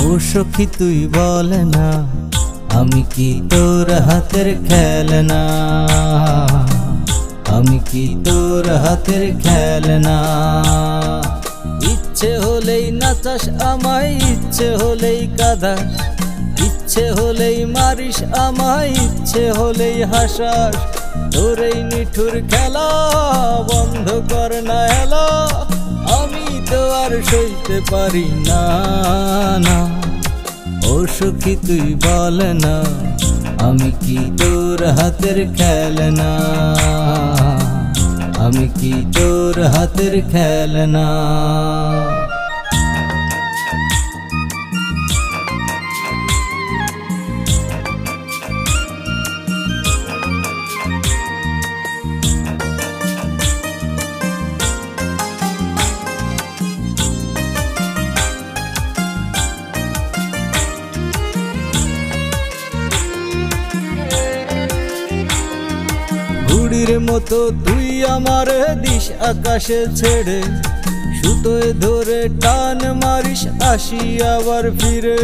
ও সখী তুই বল না, আমি কি তোর হাতের খেলনা? আমি কি তোর হাতের খেলনা? ইচ্ছে হলেই নাচাস আমায়, ইচ্ছে হলেই কাঁদাস, ইচ্ছে হলেই মারিস আমায়, ইচ্ছে হলেই হাসাস। তোর এই নিঠুর খেলা বন্ধ কর না এলা, আমি তো আর সইতে পারি না। ও সখী তুই বল না, আমি কি তোর হাতের খেলনা? আমি কি তোর হাতের খেলনা? ঘুড়ির মতো তুই আমারে দিস আকাশে ছেড়ে, সুতোয় ধরে টান মারিস আসি আবার ফিরে।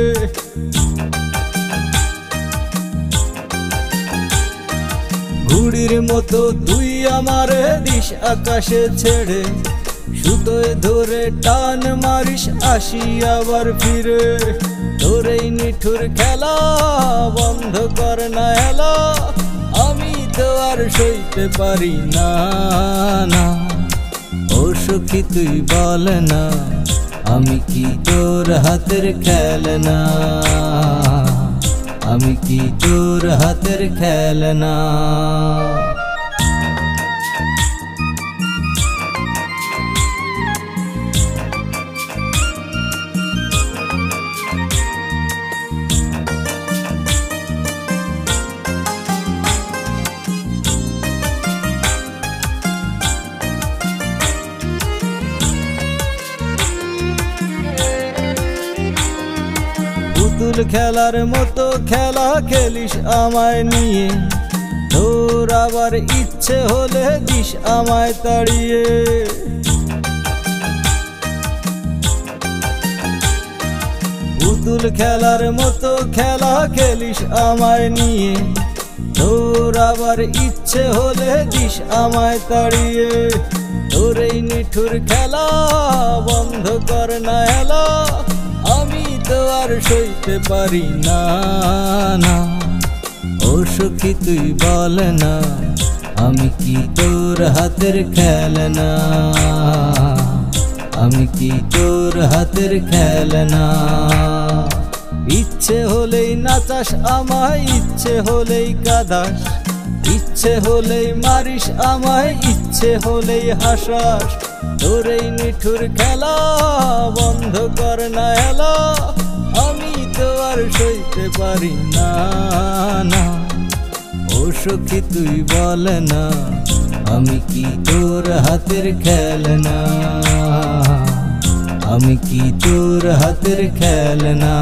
ঘুড়ির মতো তুই আমারে দিস আকাশে ছেড়ে, সুতোয় ধরে টান মারিস আসি আবার ফিরে। তোর এই নিঠুর খেলা বন্ধ কর না এলা, আমি তো আর সইতে পারি না। ও সখী তুই বল না, আমি কি তোর হাতের খেলনা? আমি কি তোর হাতের খেলনা? পুতুল খেলার মতো খেলা খেলিস আমায় নিয়ে, তোর আবার ইচ্ছে হলে দিস আমায় তাড়িয়ে। পুতুল খেলার মতো খেলা খেলিস আমায় নিয়ে, তোর আবার ইচ্ছে হলে দিস আমায় তাড়িয়ে। তোর এই নিঠুর খেলা বন্ধ কর না এলা, আমি তো আর সইতে পারি না। ও সখী তুই বল না, আমি কি তোর হাতের খেলনা? আমি কি তোর হাতের খেলনা? ইচ্ছে হলেই নাচাস আমায়, ইচ্ছে হলেই কাঁদাস, ইচ্ছে হলেই মারিস আমায়, ইচ্ছে হলেই হাসাস। তোর এই নিঠুর খেলা বন্ধ কর না এলা, আমি তো আর সইতে পারি না। ও সখী তুই বল না, আমি কি তোর হাতের খেলনা? আমি কি তোর হাতের খেলনা?